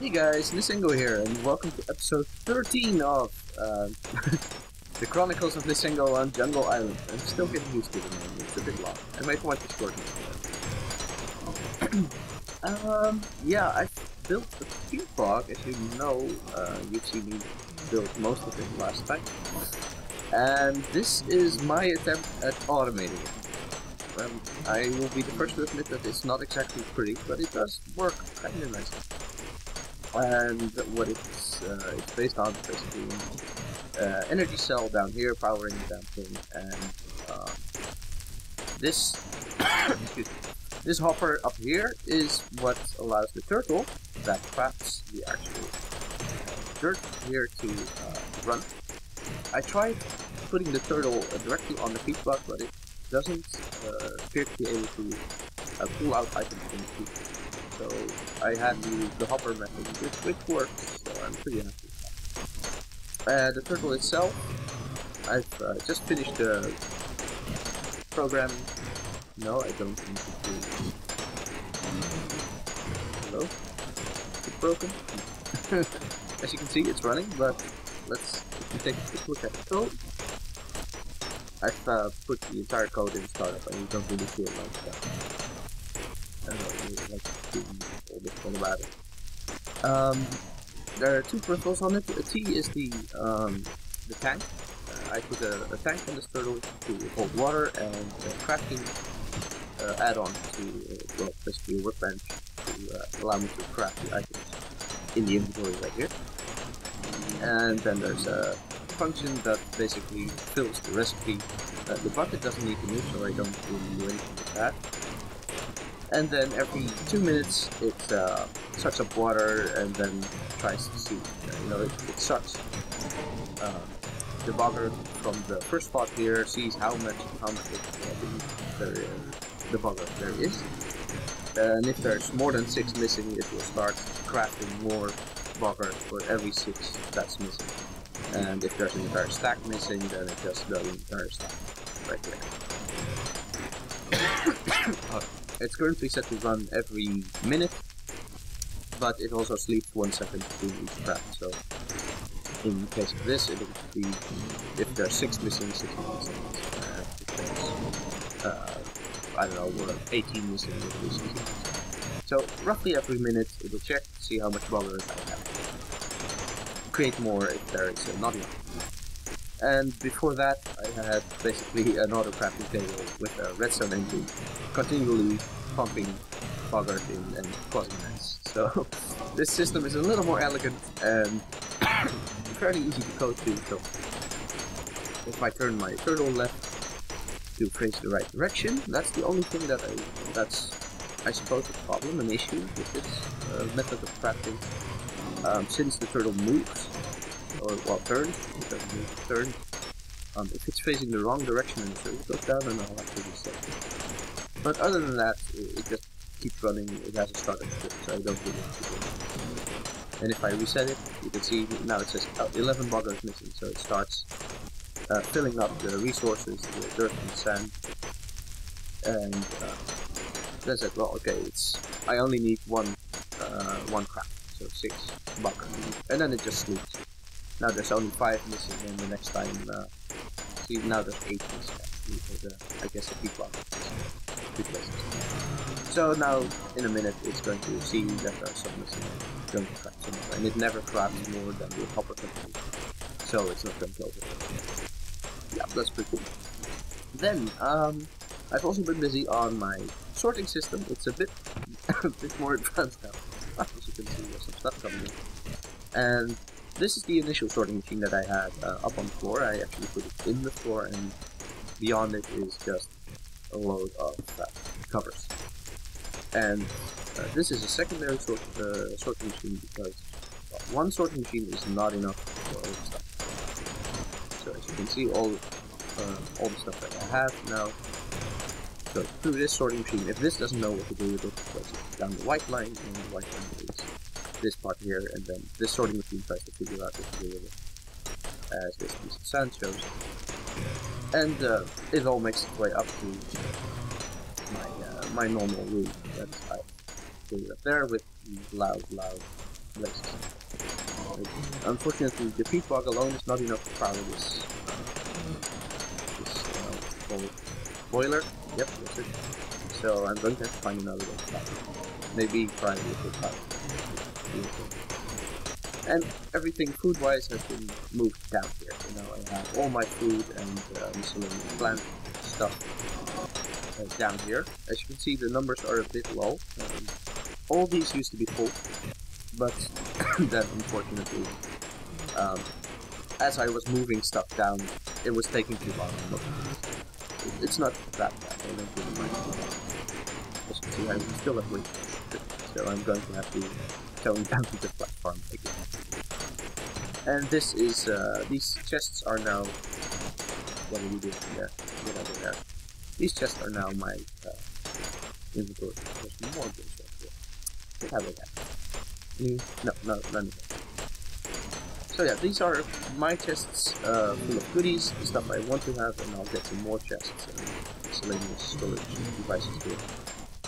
Hey guys, Nisengo here, and welcome to episode 13 of the Chronicles of Nisengo on Jungle Island. I'm still getting used to the name, it's a bit long. I might want to shorten it. Yeah, I've built the theme park, as you know. You've seen me build most of it last time. And this is my attempt at automating it. I will be the first to admit that it's not exactly pretty, but it does work kind of nicely. And what it's based on is basically energy cell down here powering the damn thing, and this excuse me, this hopper up here is what allows the turtle that crafts the actual dirt here to run. I tried putting the turtle directly on the feedstock, but it doesn't appear to be able to pull out items from the feedstock. So I had to use the hopper method, which works, so I'm pretty happy with that. The turtle itself, I've just finished the programming. No, I don't need to do it. Hello? Is it broken? As you can see, it's running, but let's take a quick look at the code. I've put the entire code in startup, and you don't really feel like that. I don't know, maybe like doing all this all about it. There are two principles on it. A T is the tank. I put a tank on this turtle to hold water, and a crafting add-on to well, basically a workbench to allow me to craft the items in the inventory right here. And then there's a function that basically fills the recipe. The bucket doesn't need to move, so I don't really do anything with that. And then every 2 minutes it sucks up water and then tries to see, it sucks the bogger from the first spot here, sees how much the bogger there is. And if there's more than 6 missing, it will start crafting more bogger for every 6 that's missing. And if there's an entire stack missing, then it just does the entire stack right there. It's currently set to run every minute, but it also sleeps 1 second between each craft. So in case of this, it will be if there's 6 missing, 6 missing. If there's I don't know, 18 missing, it will be 6 missing. So roughly every minute, it will check to see how much bother I have. Create more if there is not enough. And before that, I had basically an auto crafting table with a redstone engine continually pumping bogger in and causing mess. So this system is a little more elegant and fairly easy to code too. So if I turn my turtle left to face the right direction, that's the only thing that I suppose a problem, an issue with this method of crafting. Since the turtle moves, or well turns, it doesn't move, it turns. If it's facing the wrong direction and the turtle goes down, then I'll have to reset it. But other than that, it just keeps running. It has a startup script, so I don't really have to do it. And if I reset it, you can see now it says 11 boggers missing, so it starts filling up the resources, the dirt and sand. And that's it. Well, okay, I only need one craft. So 6 bogger, and then it just sleeps. Now there's only 5 missing, and the next time, see now there's 8 missing actually, because I guess a few boggers replaces. So now in a minute it's going to see that there are some missing, it's going to craft some more, and it never crafts more than the hopper can do. So it's not going to over. Yeah, that's pretty cool. Then I've also been busy on my sorting system. It's a bit more advanced now. As you can see, there's some stuff coming in. And this is the initial sorting machine that I had up on the floor. I actually put it in the floor, and beyond it is just a load of covers. And this is a secondary sorting machine because one sorting machine is not enough for all the stuff. So as you can see, all the stuff that I have now goes through this sorting machine. If this doesn't know what to do with it, it goes down the white line, and the white line is this part here, and then this sorting machine tries to figure out what to do with it, as this piece of sand shows. And it all makes its way up to my normal room that I put it up there with loud places. Unfortunately, the peat bog alone is not enough to power this boiler. Yep, that's it. So I'm going to have to find another way to power. Maybe try a liquid power. And everything food-wise has been moved down here. You know, I have all my food and miscellaneous plant stuff down here. As you can see, the numbers are a bit low. All these used to be full, but then unfortunately, as I was moving stuff down, it was taking too long. It's not that bad. I don't really mind. As you can see, I'm still at weight, so I'm going to have to tone down to the platform again. And this is these chests are now. What are you doing there? Get over there. These chests are now my inventory. There's more goods right here. What have I got? No, none of that. So yeah, these are my chests full of goodies, the stuff I want to have, and I'll get some more chests and miscellaneous storage devices here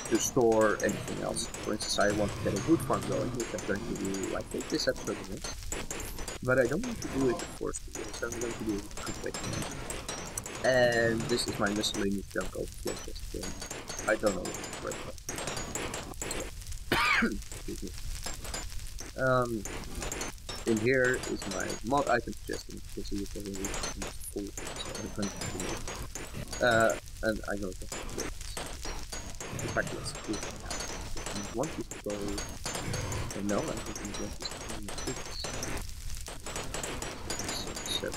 to store anything else. For instance, I want to get a wood farm going, which I'm going to do, I think, this episode of this. But I don't want to do it of course, so I'm going to do it quickly. And this is my miscellaneous junk overflow chest. I don't know where excuse me. In here is my mod item chest, and you can see it's already full, so I'm going to do it. And I know that. In fact, let's do it now. One piece of gold. No, I think I'm going to do 6, 7.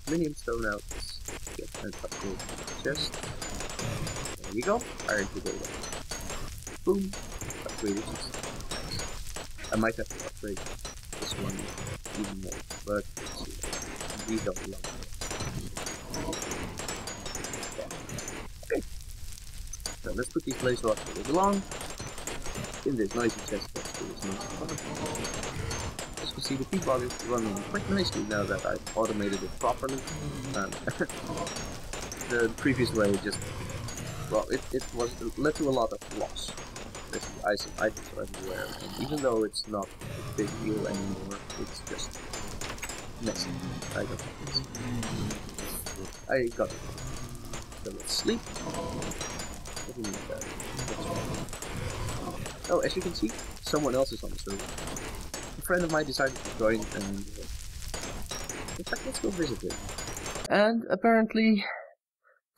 Minium stone out. Get an upgrade chest. There we go. Iron to gold. Boom. Upgraded chest. I might have to upgrade this one even more, but let's see. We don't belong here. Okay. So let's put these blaze rods where they belong. In this noisy chest next to this noisy farm. As you can see, the peat bog is running quite nicely now that I've automated it properly. The previous way just, well, it led to a lot of loss. Items are everywhere, and even though it's not a big deal anymore, it's just messy. I don't like this. I got it. So let's sleep. What do you mean that? Oh, as you can see, someone else is on the server. A friend of mine decided to join, and in fact, let's go visit him. And apparently,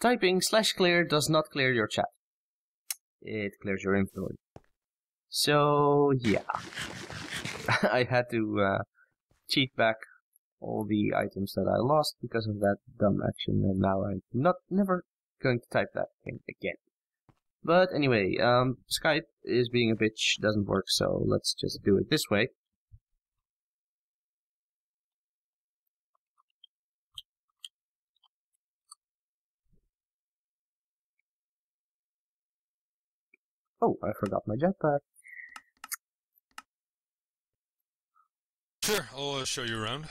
typing /clear does not clear your chat. It clears your inventory. So, yeah. I had to cheat back all the items that I lost because of that dumb action, and now I'm never going to type that thing again. But anyway, Skype is being a bitch, doesn't work, so let's just do it this way. Oh, I forgot my jetpack. Sure, I'll show you around.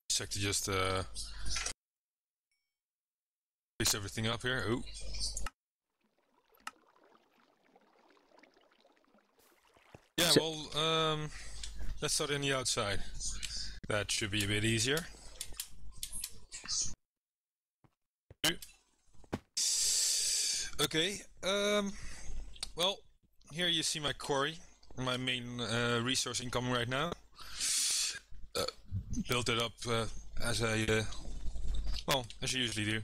Check to just fix everything up here. Oh. Yeah, well, let's start in the outside. That should be a bit easier. Okay, well, here you see my quarry, my main resource incoming right now. Built it up as I, well, as you usually do.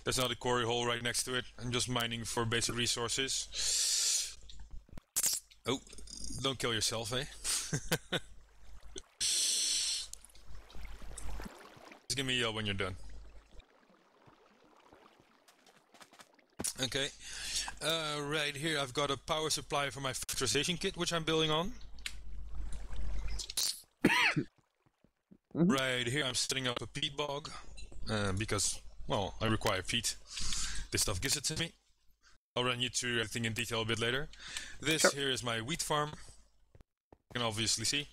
There's another quarry hole right next to it. I'm just mining for basic resources. Oh, don't kill yourself, eh? Just give me a yell when you're done. Okay, right here I've got a power supply for my fertilization kit, which I'm building on. Right here I'm setting up a peat bog, because, well, I require peat. This stuff gives it to me. I'll run you through everything in detail a bit later. This here is my wheat farm, you can obviously see,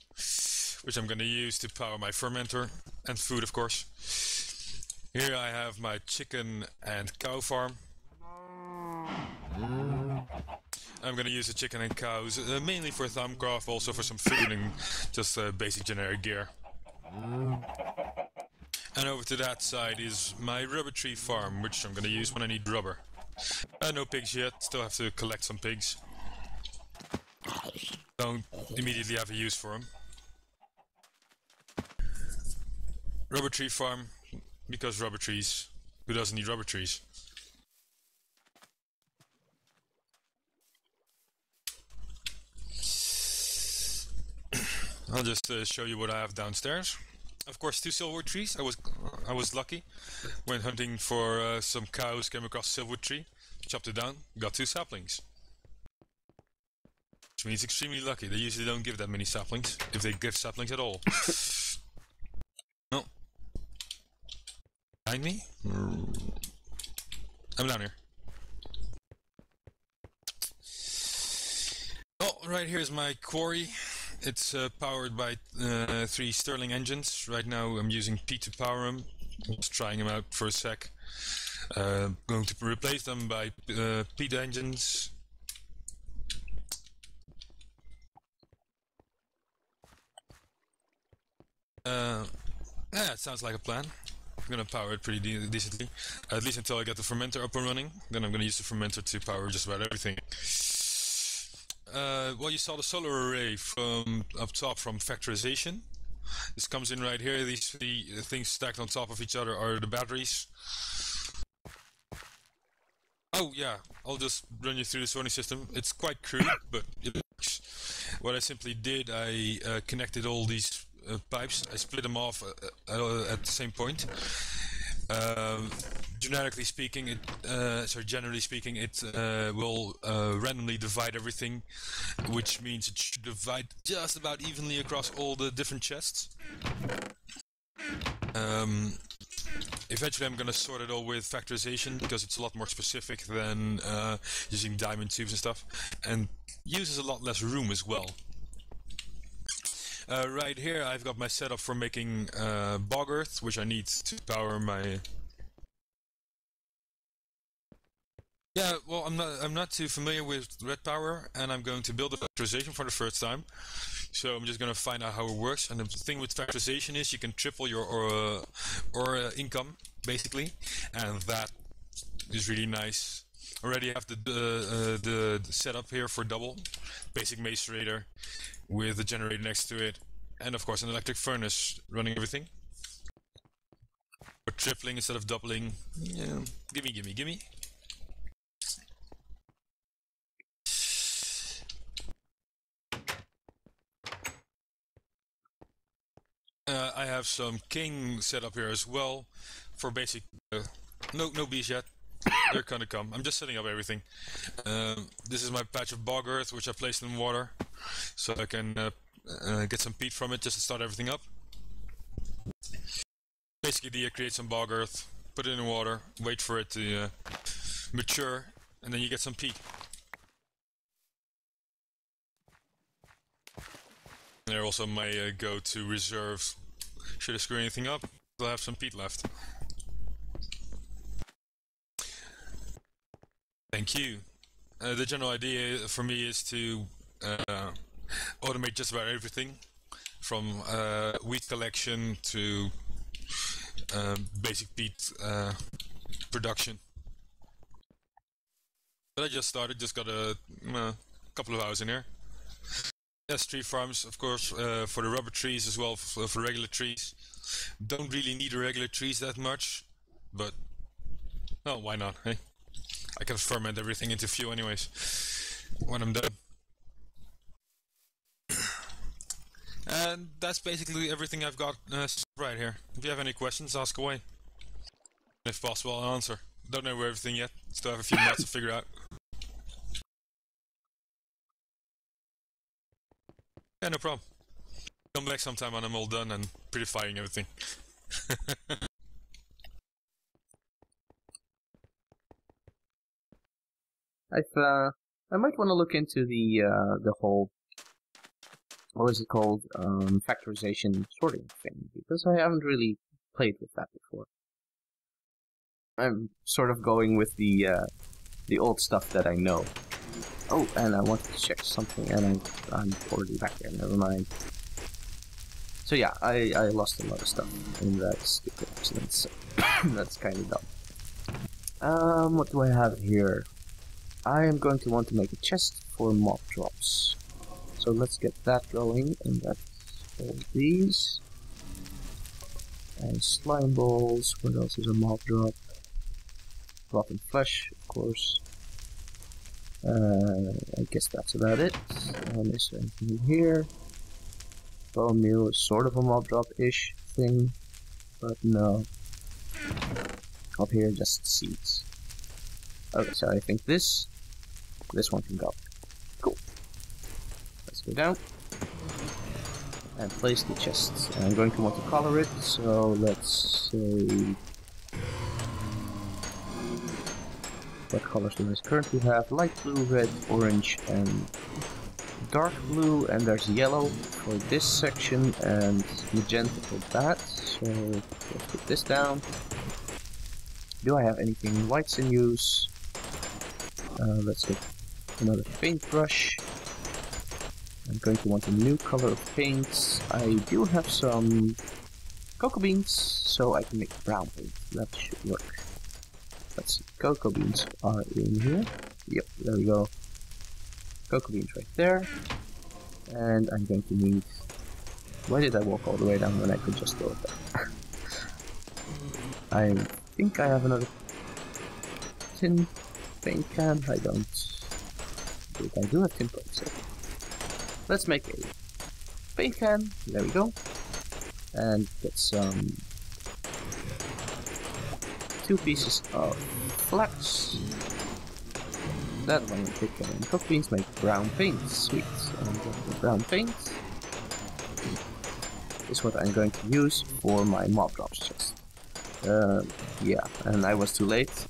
which I'm going to use to power my fermenter and food, of course. Here I have my chicken and cow farm. I'm gonna use the chicken and cows, mainly for Thaumcraft, also for some food and just basic generic gear. And over to that side is my rubber tree farm, which I'm gonna use when I need rubber. No pigs yet, still have to collect some pigs. Don't immediately have a use for them. Rubber tree farm, because rubber trees. Who doesn't need rubber trees? I'll just show you what I have downstairs. Of course, 2 silver trees. I was lucky. Went hunting for some cows, came across a silver tree, chopped it down, got 2 saplings. Which means extremely lucky. They usually don't give that many saplings, if they give saplings at all. No. Behind me? I'm down here. Oh, right here is my quarry. It's powered by 3 Stirling engines. Right now I'm using Pete to power them. Just trying them out for a sec. Going to replace them by Pete engines. Yeah, it sounds like a plan. I'm gonna power it pretty decently. At least until I get the fermenter up and running. Then I'm gonna use the fermenter to power just about everything. Well, you saw the solar array from up top from factorization. This comes in right here. These 3 things stacked on top of each other are the batteries. Oh yeah, I'll just run you through the sorting system. It's quite crude, but it works. What I simply did, I connected all these pipes. I split them off at the same point. Generally speaking, it will randomly divide everything, which means it should divide just about evenly across all the different chests. Eventually I'm gonna sort it all with factorization, because it's a lot more specific than using diamond tubes and stuff, and uses a lot less room as well. Right here I've got my setup for making bog earth, which I need to power my... Yeah, well, I'm not too familiar with red power, and I'm going to build a factorization for the first time. So I'm just going to find out how it works. And the thing with factorization is you can triple your income, basically, and that is really nice. Already have the setup here for double, basic macerator with a generator next to it, and of course an electric furnace running everything. For tripling instead of doubling, yeah, gimme. I have some king set up here as well for basic. No bees yet. They're gonna come. I'm just setting up everything. This is my patch of bog earth, which I placed in water, so I can get some peat from it just to start everything up. Basically, create some bog earth, put it in water, wait for it to mature, and then you get some peat. And they're also my go-to reserve. Should I screw anything up, I'll have some peat left. Thank you. The general idea for me is to automate just about everything, from wheat collection to basic peat production. But I just started, just got a couple of hours in here. Yes, tree farms, of course, for the rubber trees as well, for regular trees. Don't really need the regular trees that much, but, oh, why not, hey? I can ferment everything into fuel anyways, when I'm done. And that's basically everything I've got right here. If you have any questions, ask away. If possible, I'll answer. Don't know everything yet, still have a few mods to figure out. Yeah, no problem. Come back sometime when I'm all done and prettifying everything. I might want to look into the whole, what is it called, factorization sorting thing, because I haven't really played with that before. I'm sort of going with the old stuff that I know. Oh, and I wanted to check something, and I'm already back there. Never mind. So yeah, I lost a lot of stuff in that stupid accident. So that's kind of dumb. What do I have here? I am going to want to make a chest for mob drops. So let's get that going, and that's all these. And slime balls. What else is a mob drop? Rotten flesh, of course. I guess that's about it. Is there anything in here? Bone meal is sort of a mob drop-ish thing, but no. Up here, just seeds. Okay, so I think this one can go. Cool. Let's go down and place the chests. And I'm going to want to color it, so let's say... What colors do I currently have? Light blue, red, orange, and dark blue, and there's yellow for this section and magenta for that. So let's put this down. Do I have anything whites in use? Let's get another paintbrush. I'm going to want a new color of paints. I do have some cocoa beans, so I can make brown paint. That should work. Let's see, cocoa beans are in here. Yep, there we go. Cocoa beans right there. And I'm going to need... Why did I walk all the way down when I could just go up there? I think I have another tin paint can. I don't think I do have tin paint, so let's make a paint can. There we go. And get some 2 pieces of flax. That one will pick and cocoa beans make brown paint. Sweet. And the brown paint is what I'm going to use for my mob drops chest. Yeah, and I was too late.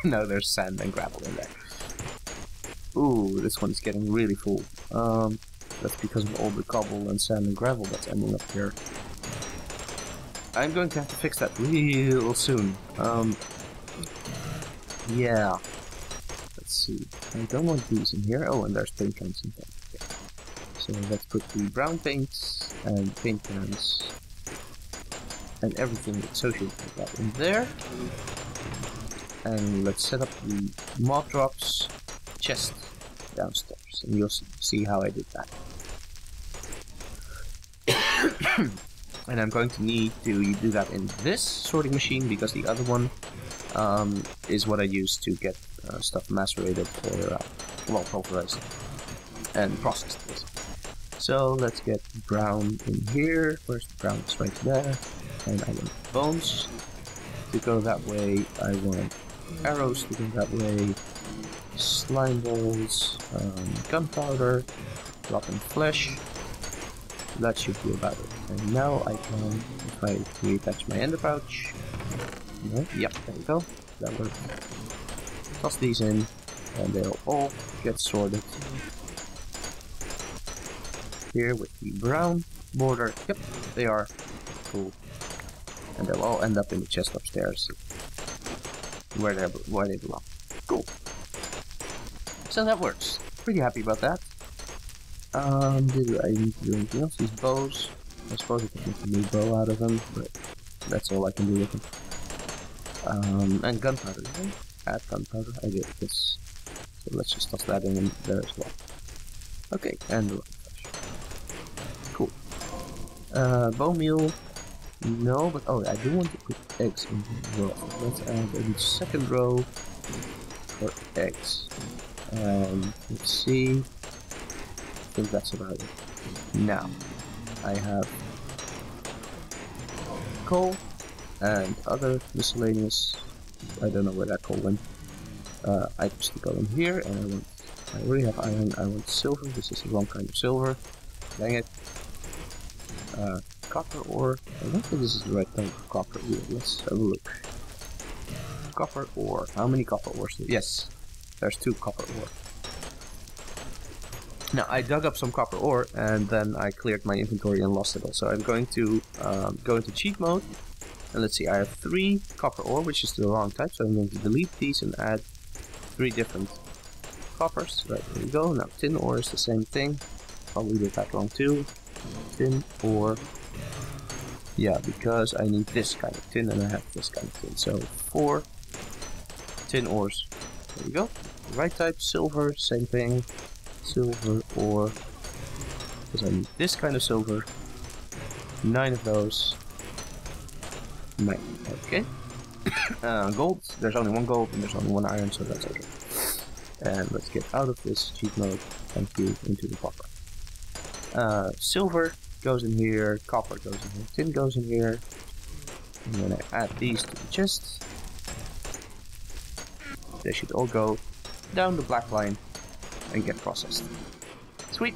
Now there's sand and gravel in there. Ooh, this one's getting really full. That's because of all the cobble and sand and gravel that's ending up here. I'm going to have to fix that real soon. Yeah. Let's see. I don't want these in here. Oh, and there's paint cans in there. Okay. So let's put the brown paints and paint cans and everything associated with that in there. And let's set up the mob drops chest downstairs, and you'll see how I did that. And I'm going to need to do that in this sorting machine, because the other one is what I use to get stuff macerated or, well, pulverized and processed. So let's get brown in here. Where's the brown? It's right there. And I want bones to go that way. I want arrows to go that way. Slime balls, gunpowder, rotten flesh. That should be about it. And now I can, if I reattach my ender pouch. No, yep, there we go. That works. Toss these in, and they'll all get sorted. Here with the brown border. Yep, they are. Cool. And they'll all end up in the chest upstairs, where they belong. Cool. So that works. Pretty happy about that. Did I need to do anything else? These bows. I suppose I could make a new bow out of them, but that's all I can do with them. And gunpowder. Did I add gunpowder? I did this. So let's just toss that in there as well. Okay, and the rotten flesh. Cool. Bone meal. No, but oh, I do want to put eggs in here as well. Let's add a second row for eggs. And let's see. I think that's about it. Now, I have coal and other miscellaneous, I don't know where that coal went, items to go in here, and I already have iron, I want silver. This is the wrong kind of silver. Dang it. Copper ore. I don't think this is the right type of copper either. Let's have a look. Copper ore. How many copper ores? Yes, there's 2 copper ore. Now, I dug up some copper ore, and then I cleared my inventory and lost it all. So I'm going to go into cheat mode, and let's see, I have 3 copper ore, which is the wrong type, so I'm going to delete these and add 3 different coppers. Right, there we go. Now tin ore is the same thing. Probably did that wrong too. Tin ore. Yeah, because I need this kind of tin and I have this kind of tin. So 4 tin ores. There we go. Right type, silver, same thing. Silver ore. Because I need this kind of silver. 9 of those. 9. Okay. Gold. There's only 1 gold and there's only 1 iron, so that's okay. And let's get out of this cheat mode. Thank you. Into the copper. Silver goes in here. Copper goes in here. Tin goes in here. I'm gonna add these to the chest. They should all go down the black line and get processed. Sweet.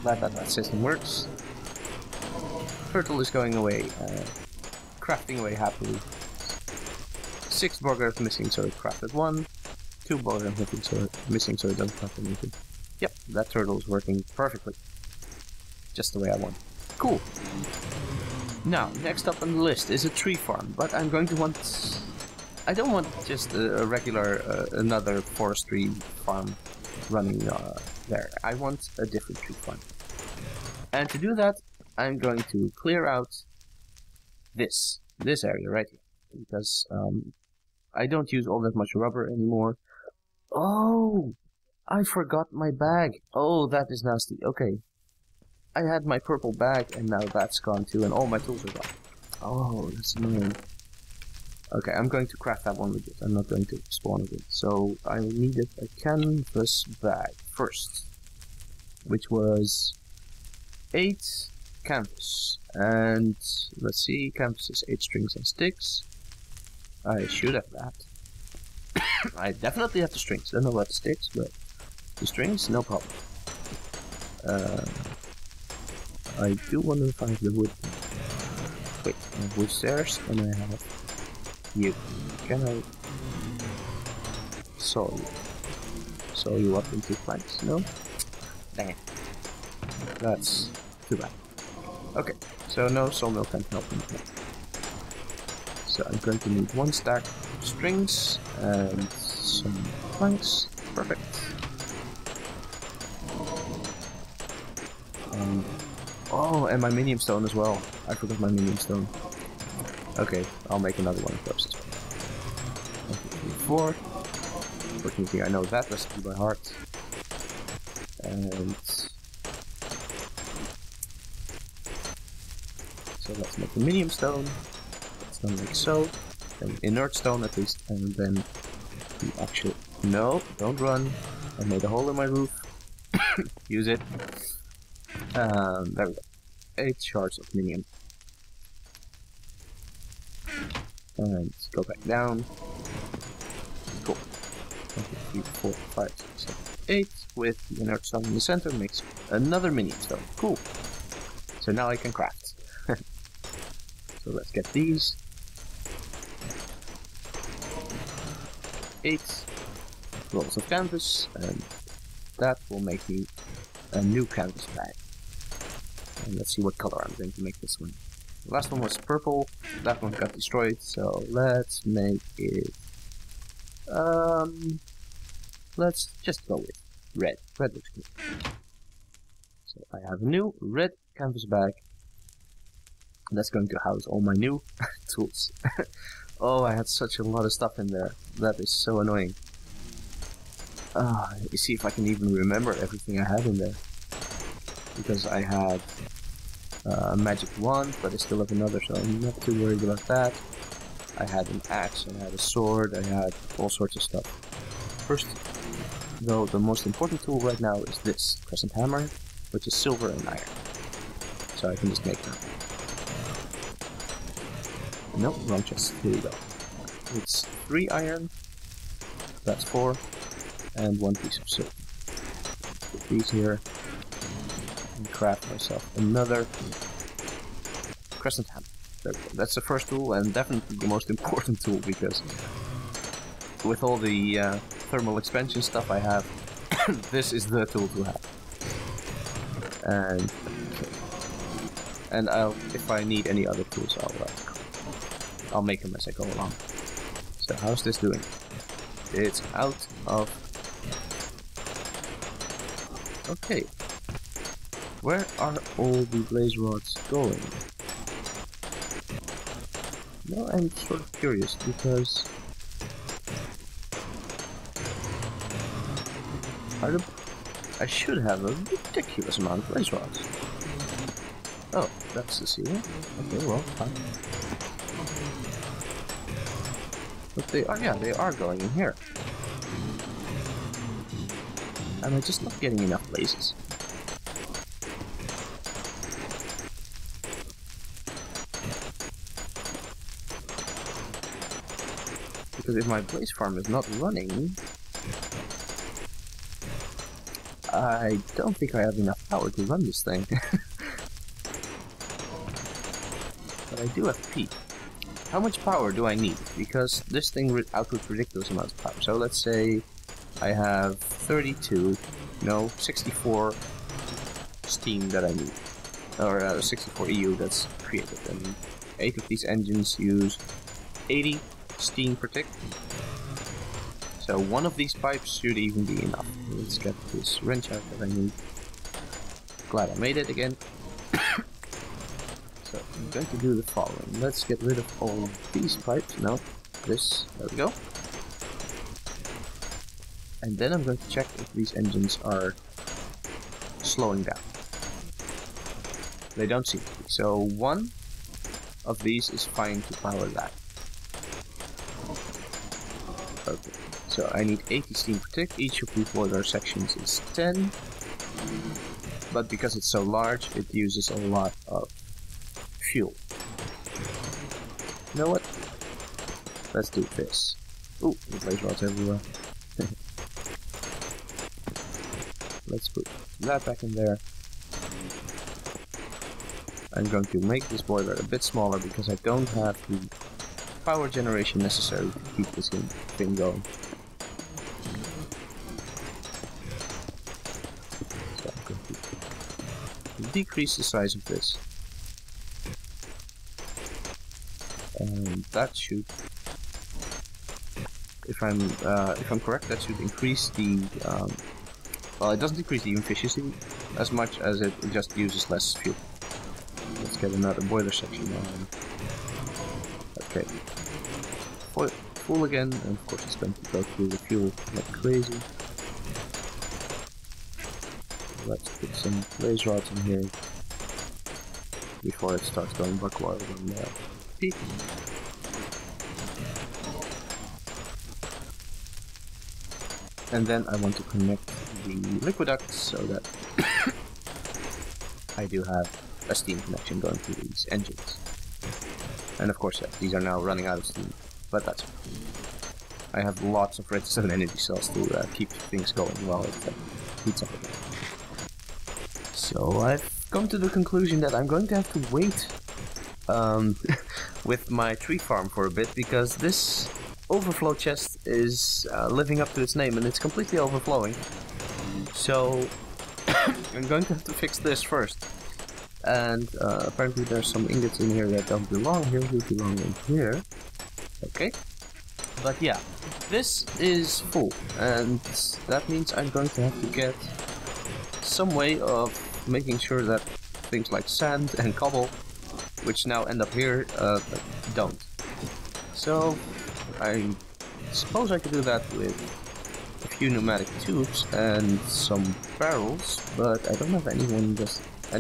Glad that system works. Turtle is going away, crafting away happily. 6 burgers missing, so it crafted 1. 2 burgers missing, so it doesn't craft anything. Yep, that turtle is working perfectly. Just the way I want. Cool. Now, next up on the list is a tree farm, but I'm going to want... I don't want just a regular, another forestry farm running there. I want a different tree farm. And to do that, I'm going to clear out this area right here. Because I don't use all that much rubber anymore. Oh! I forgot my bag. Oh, that is nasty. Okay. I had my purple bag and now that's gone too and all my tools are gone. Oh, that's annoying. Okay, I'm going to craft that one with it. I'm not going to spawn it. So I needed a canvas bag first. Which was 8 canvas. And let's see, canvas is 8 strings and sticks. I should have that. I definitely have the strings. Don't know about the sticks, but the strings, no problem. I do wonder if I have the wood. Wait, I have wood stairs and I have you. Can I saw you? Saw you up into planks? No? Dang it. That's too bad. Okay, so no sawmill can help me. So I'm going to need 1 stack of strings and some planks. Perfect. Oh, and my minium stone as well. I forgot my minium stone. Okay, I'll make another one of those as well. 1, 2, 3, 4. Fortunately, I know that recipe by heart. And so let's make the minium stone. Let's then make so. Then inert stone at least, and then the actual. No, don't run. I made a hole in my roof. Use it. There we go. 8 shards of minium. And go back down. Cool. 1, 2, 3, 4, 5, 6, 7, 8. With the inert stone in the center makes another minium stone. Cool. So now I can craft. So let's get these. 8 rolls of canvas, and that will make me a new canvas bag. And let's see what color I'm going to make this one. The last one was purple, that one got destroyed, so let's make it... let's just go with red. Red looks good. So I have a new red canvas bag. That's going to house all my new tools. Oh, I had such a lot of stuff in there. That is so annoying. Let me see if I can even remember everything I had in there. Because I had a magic wand, but I still have another, so I'm not too worried about that. I had an axe, I had a sword, I had all sorts of stuff. First, though, the most important tool right now is this crescent hammer, which is silver and iron. So I can just make that. Nope, wrong chest. Here we go. It's 3 iron, that's 4, and 1 piece of silver. Put these here, and craft myself another crescent hammer. There we go. That's the first tool, and definitely the most important tool, because with all the thermal expansion stuff I have, this is the tool to have. And okay. And if I need any other tools, I'll make them as I go along. So how's this doing? It's out of Okay. Where are all the blaze rods going? No, I'm sort of curious because I should have a ridiculous amount of blaze rods. Oh, that's the ceiling. Okay, well, fine. But they are, yeah, they are going in here. Am I just not getting enough blazes? Because if my blaze farm is not running, I don't think I have enough power to run this thing. But I do have peat. How much power do I need? Because this thing outputs ridiculous amounts of power. So let's say I have 64 steam that I need. Or 64 EU that's created. And 8 of these engines use 80 steam per tick. So one of these pipes should even be enough. Let's get this wrench out that I need. Glad I made it again. So I'm going to do the following. Let's get rid of all these pipes. No, this. There we go. And then I'm going to check if these engines are slowing down. They don't seem to be. So one of these is fine to power that. Okay. So I need 80 steam per tick. Each of these boiler sections is 10. But because it's so large, it uses a lot of fuel. You know what? Let's do this. Ooh, the blaze rods everywhere. Let's put that back in there. I'm going to make this boiler a bit smaller because I don't have the power generation necessary to keep this thing going. So I'm going to decrease the size of this. And that should, if I'm correct, that should increase the well, it doesn't increase the efficiency as much as it just uses less fuel. Let's get another boiler section on. Okay, full again, and of course it's going to go through the fuel like crazy. Let's put some blaze rods in here before it starts going buck wild on peak. And then I want to connect the liquid ducts so that I do have a steam connection going through these engines. And of course, yeah, these are now running out of steam, but that's okay. I have lots of redstone energy cells to keep things going while it heats up again. So I've come to the conclusion that I'm going to have to wait with my tree farm for a bit, because this overflow chest is living up to its name and it's completely overflowing. So I'm going to have to fix this first. And apparently there's some ingots in here that don't belong here, who belong in here. Okay. But yeah, this is full, and that means I'm going to have to get some way of making sure that things like sand and cobble, which now end up here, don't. So I suppose I could do that with a few pneumatic tubes and some barrels, but I don't have any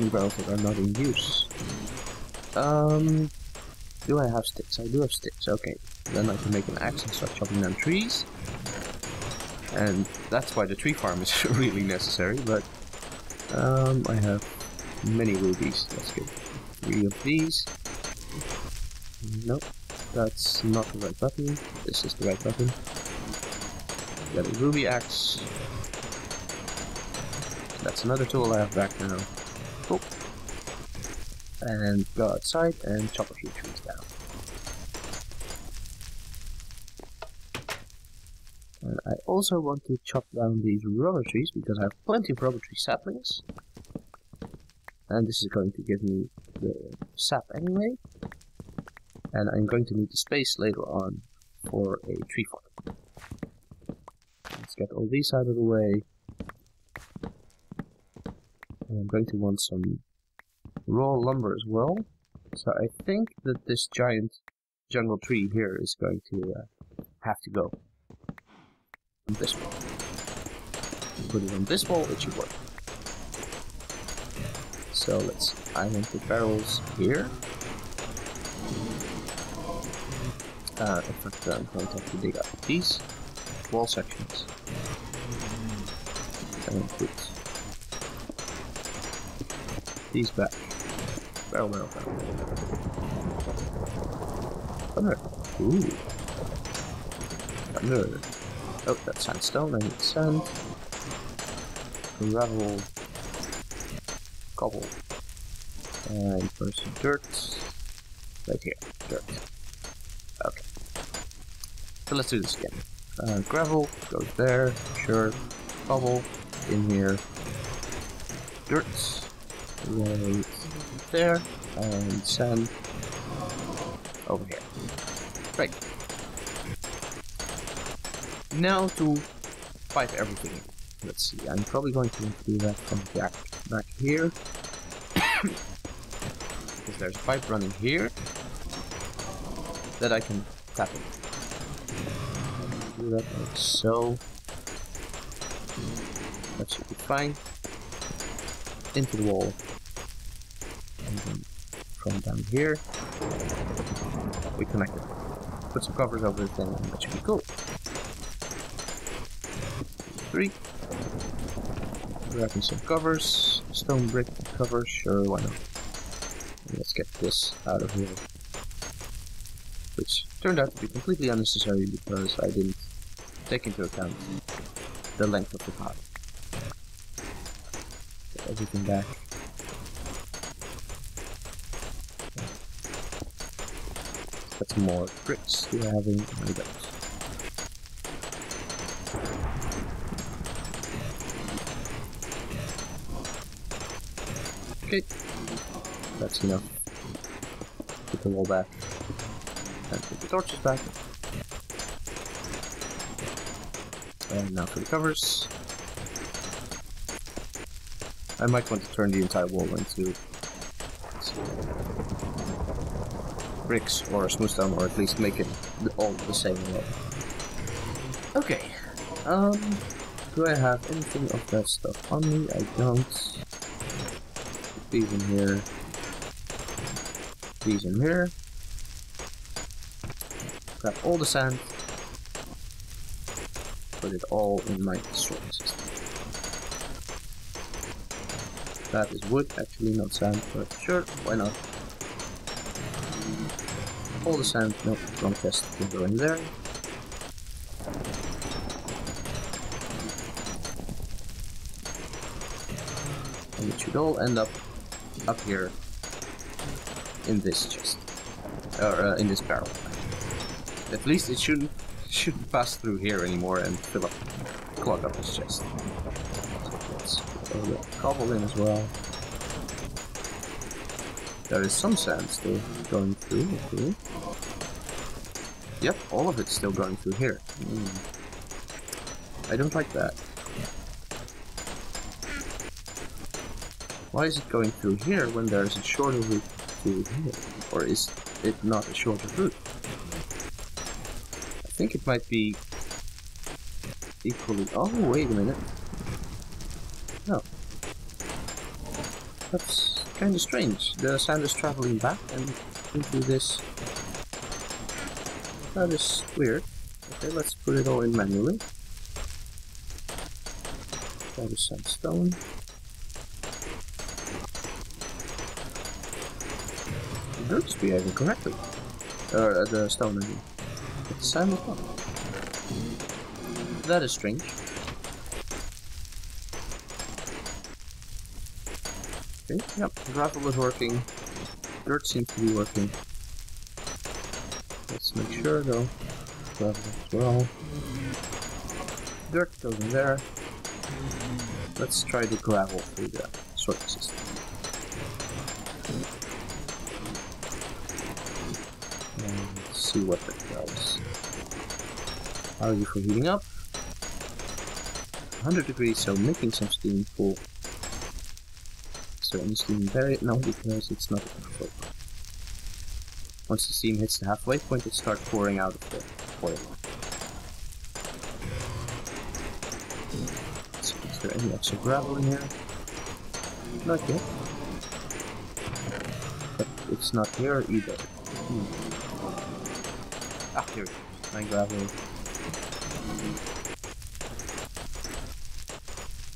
barrels that are not in use. Do I have sticks? I do have sticks, okay. Then I can make an axe and start chopping down trees. And that's why the tree farm is really necessary, but I have many rubies. Let's get 3 of these. Nope, that's not the right button. This is the right button. Got a ruby axe. That's another tool I have back now. Cool. And go outside and chop a few trees down. And I also want to chop down these rubber trees because I have plenty of rubber tree saplings. And this is going to give me the sap anyway. And I'm going to need the space later on for a tree farm. Let's get all these out of the way. And I'm going to want some raw lumber as well. So I think that this giant jungle tree here is going to have to go on this wall. Put it on this wall, it should work. So I want the barrels here. In fact, I'm going to have to dig up these wall sections. And put these back. Barrel. Thunder. Ooh. Thunder. Oh, that's sandstone. I need sand. Gravel. Cobble. And for some dirt. Right here. Dirt. Okay. So let's do this again. Gravel goes there. Sure. Cobble in here. Dirt. Right there. And sand over here. Right. Now to pipe everything in. Let's see, I'm probably going to want to do that from back here. Because there's a pipe running here that I can tap in. Do that like so. That should be fine. Into the wall. And then from down here, we connect it. Put some covers over it and that should be cool. 3. Grabbing some covers. Stone brick covers, sure, why not? And let's get this out of here. Which turned out to be completely unnecessary because I didn't take into account the length of the pipe. Get everything back. Got some more bricks. Do I have any of those? Okay, that's enough. Put the wall back. And put the torches back. And now for the covers. I might want to turn the entire wall into bricks or smooth stone, or at least make it all the same way. Okay. Do I have anything of that stuff on me? I don't. These in here. These in here. Grab all the sand. Put it all in my sorting system. That is wood, actually not sand, but sure, why not? All the sand, no, wrong chest, can go in there. And it should all end up here in this chest, or in this barrel. At least it shouldn't pass through here anymore and clog up this chest. So let's put the cobble in as well. There is some sand still going through. Okay. Yep, all of it's still going through here. I don't like that. Why is it going through here when there's a shorter route to here? Or is it not a shorter route? I think it might be equally... Oh, wait a minute. No. That's kind of strange. The sand is traveling back and into this. That is weird. Okay, let's put it all in manually. That is sandstone. The dirt is behaving correctly. The stone, I mean. But the sand is not. That is strange. Okay, yep, gravel is working. Dirt seems to be working. Let's make sure though. Gravel as well. Dirt goes in there. Let's try the gravel through the sorting system. And see what that does. How are you for heating up? 100 degrees, so making some steam. Cool. So any steam buried? No, because it's not enough. Once the steam hits the halfway point, it starts pouring out of the boiler. Let's see, is there any extra gravel in here? Not yet. But it's not here either. Ah, here it is. My gravel.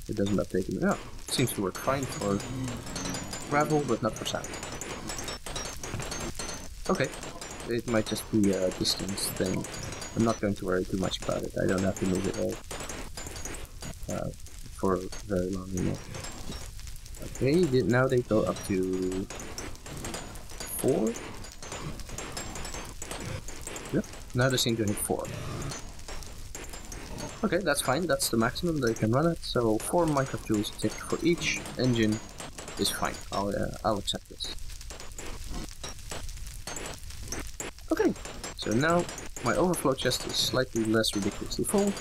It doesn't update me. Yeah, seems to work fine for gravel, but not for sand. Okay, it might just be a distance thing. I'm not going to worry too much about it. I don't have to move it all for very long anymore. Okay, now they go up to 4. Yep, now they seem to hit 4. Okay, that's fine. That's the maximum they can run it. So 4 Minecraft joules ticked for each engine is fine. I'll accept this. Okay, so now my overflow chest is slightly less ridiculously full.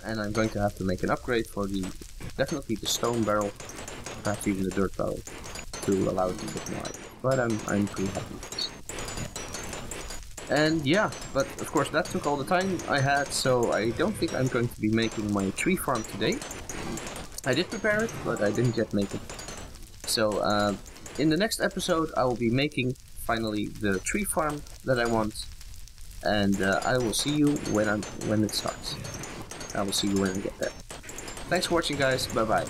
And I'm going to have to make an upgrade for definitely the stone barrel, perhaps even the dirt barrel, to allow it to fit more items. But I'm pretty happy with this. And yeah, but of course that took all the time I had, so I don't think I'm going to be making my tree farm today. I did prepare it, but I didn't yet make it. So in the next episode I will be making finally the tree farm that I want, and I will see you when it starts. I will see you when I get there. Thanks for watching, guys. Bye bye.